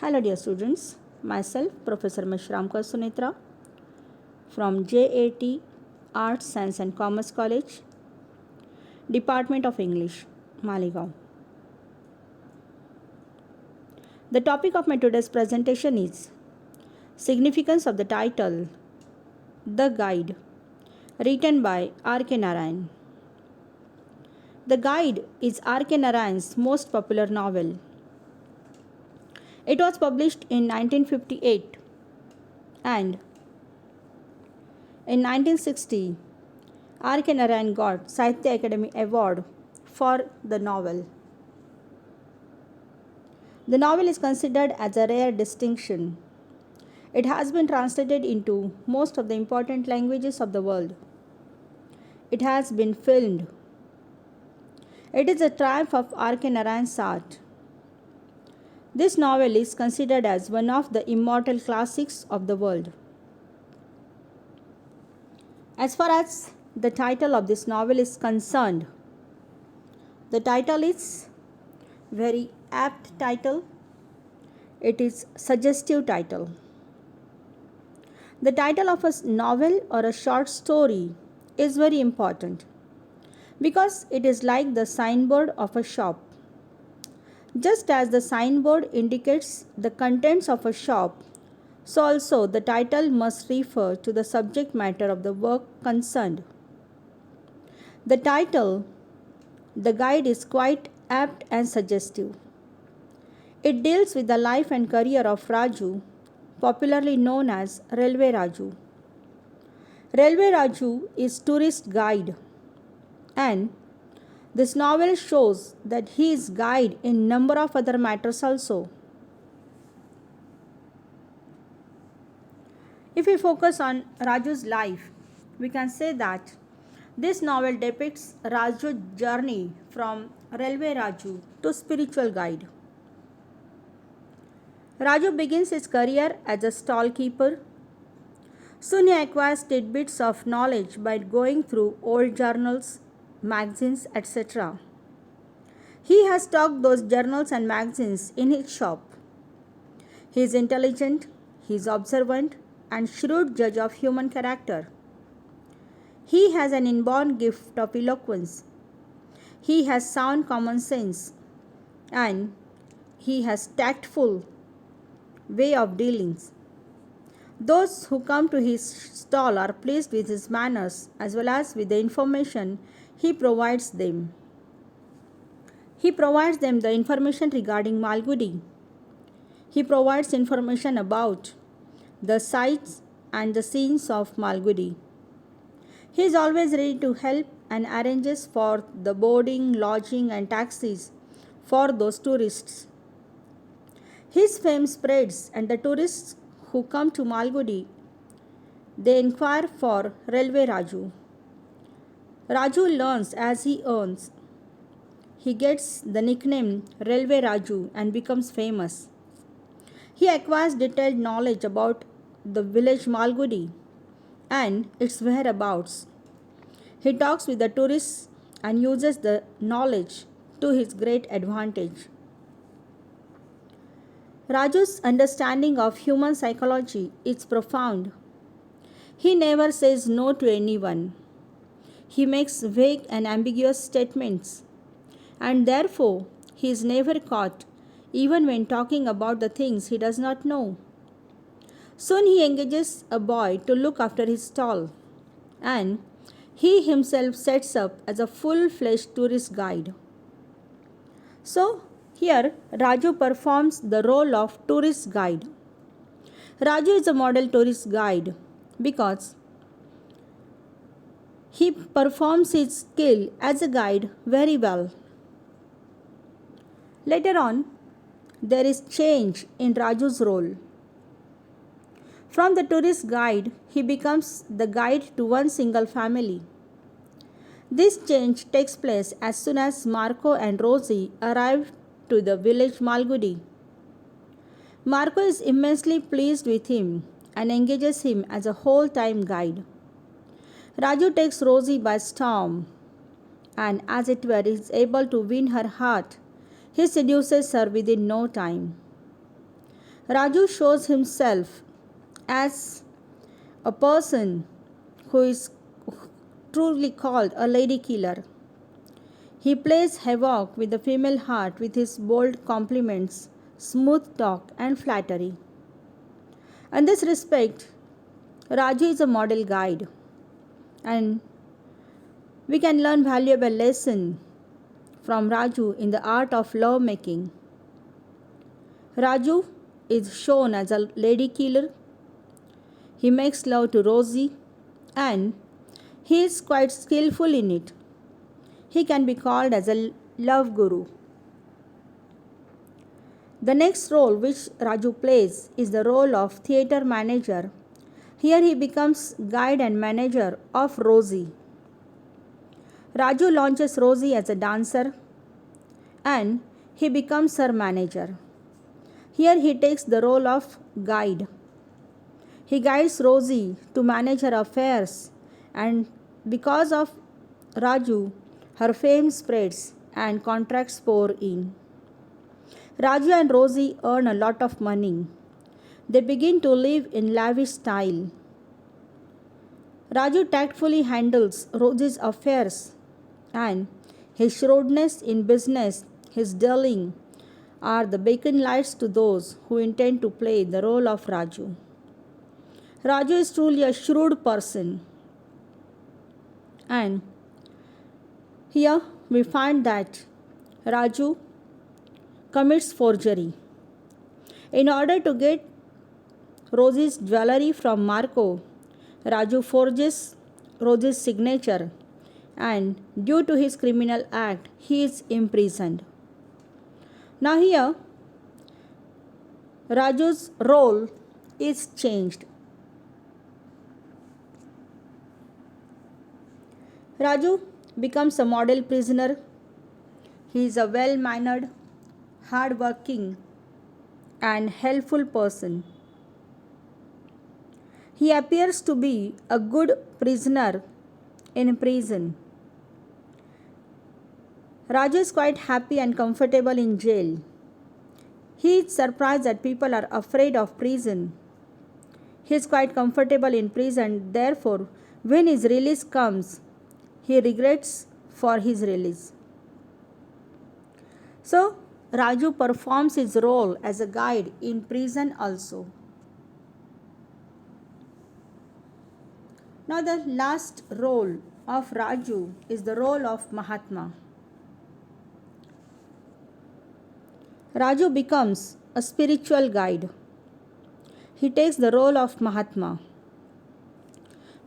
Hello dear students, myself Professor Mishramkar Sunitra from JAT Arts, Science and Commerce College, Department of English, Maligaon. The topic of my today's presentation is Significance of the title The Guide, written by R.K. Narayan. The Guide is R.K. Narayan's most popular novel. It was published in 1958 and in 1960, R.K. Narayan got Sahitya Academy Award for the novel. The novel is considered as a rare distinction. It has been translated into most of the important languages of the world. It has been filmed. It is a triumph of R.K. Narayan's art. This novel is considered as one of the immortal classics of the world. As far as the title of this novel is concerned, the title is very apt title. It is suggestive title. The title of a novel or a short story is very important because it is like the signboard of a shop. Just as the signboard indicates the contents of a shop, so also the title must refer to the subject matter of the work concerned. The title, The Guide, is quite apt and suggestive. It deals with the life and career of Raju, popularly known as Railway Raju. Railway Raju is tourist guide, and this novel shows that he is guide in number of other matters also. If we focus on Raju's life, we can say that this novel depicts Raju's journey from Railway Raju to spiritual guide. Raju begins his career as a stall keeper. Soon he acquires tidbits of knowledge by going through old journals, magazines, etc. He has stocked those journals and magazines in his shop. He is intelligent, he is observant, and shrewd judge of human character. He has an inborn gift of eloquence. He has sound common sense, and he has tactful way of dealings. Those who come to his stall are pleased with his manners as well as with the information he provides them. He provides them the information regarding Malgudi. He provides information about the sights and the scenes of Malgudi. He is always ready to help and arranges for the boarding, lodging and taxis for those tourists. His fame spreads and the tourists who come to Malgudi, they inquire for Railway Raju. Raju learns as he earns. He gets the nickname Railway Raju and becomes famous. He acquires detailed knowledge about the village Malgudi and its whereabouts. He talks with the tourists and uses the knowledge to his great advantage. Raju's understanding of human psychology is profound. He never says no to anyone. He makes vague and ambiguous statements, and therefore he is never caught even when talking about the things he does not know. Soon he engages a boy to look after his stall, and he himself sets up as a full-fledged tourist guide. So, here Raju performs the role of tourist guide. Raju is a model tourist guide because he performs his skill as a guide very well. Later on, there is change in Raju's role. From the tourist guide, he becomes the guide to one single family. This change takes place as soon as Marco and Rosie arrive to the village Malgudi. Marco is immensely pleased with him and engages him as a whole-time guide. Raju takes Rosie by storm and, as it were, is able to win her heart. He seduces her within no time. Raju shows himself as a person who is truly called a lady killer. He plays havoc with the female heart with his bold compliments, smooth talk, and flattery. In this respect, Raju is a model guide, and we can learn valuable lesson from Raju in the art of love making. Raju is shown as a lady killer. He makes love to Rosie and he is quite skillful in it. He can be called as a love guru. The next role which Raju plays is the role of theatre manager. Here he becomes guide and manager of Rosie. Raju launches Rosie as a dancer and he becomes her manager. Here he takes the role of guide. He guides Rosie to manage her affairs, and because of Raju, her fame spreads and contracts pour in. Raju and Rosie earn a lot of money. They begin to live in lavish style. Raju tactfully handles Rosie's affairs, and his shrewdness in business, his dealing, are the beacon lights to those who intend to play the role of Raju. Raju is truly a shrewd person, and here we find that Raju commits forgery. In order to get Rosie's jewelry from Marco, Raju forges Rosie's signature, and due to his criminal act, he is imprisoned. Now, here Raju's role is changed. Raju becomes a model prisoner. He is a well mannered, hard working, and helpful person. He appears to be a good prisoner in prison. Raju is quite happy and comfortable in jail. He is surprised that people are afraid of prison. He is quite comfortable in prison, therefore, when his release comes, he regrets for his release. So, Raju performs his role as a guide in prison also. Now, the last role of Raju is the role of Mahatma. Raju becomes a spiritual guide. He takes the role of Mahatma.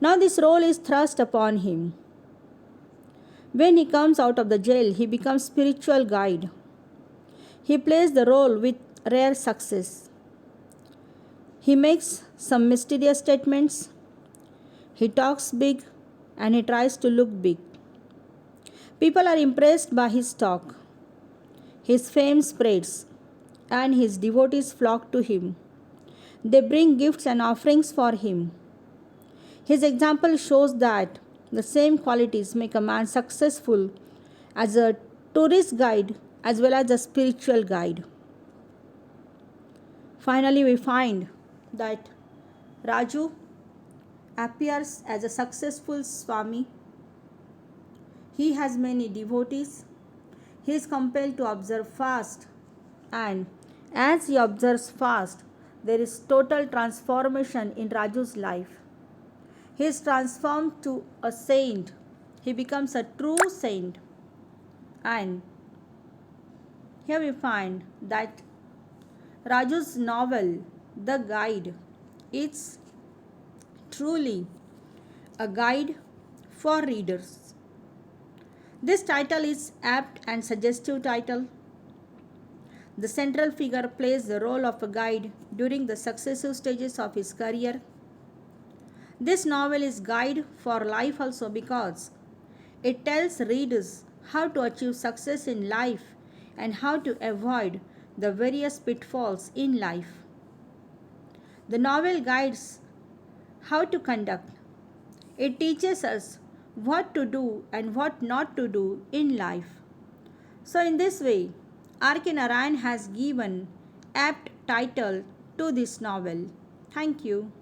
Now, this role is thrust upon him. When he comes out of the jail, he becomes spiritual guide. He plays the role with rare success. He makes some mysterious statements. He talks big and he tries to look big. People are impressed by his talk. His fame spreads and his devotees flock to him. They bring gifts and offerings for him. His example shows that the same qualities make a man successful as a tourist guide as well as a spiritual guide. Finally, we find that Raju appears as a successful Swami. He has many devotees. He is compelled to observe fast, and as he observes fast, there is total transformation in Raju's life. He is transformed to a saint. He becomes a true saint. And here we find that Raju's novel, The Guide, is truly a guide for readers. This title is apt and suggestive title. The central figure plays the role of a guide during the successive stages of his career. This novel is guide for life also because it tells readers how to achieve success in life and how to avoid the various pitfalls in life. The novel guides how to conduct. It teaches us what to do and what not to do in life. So in this way, R.K. Narayan has given apt title to this novel. Thank you.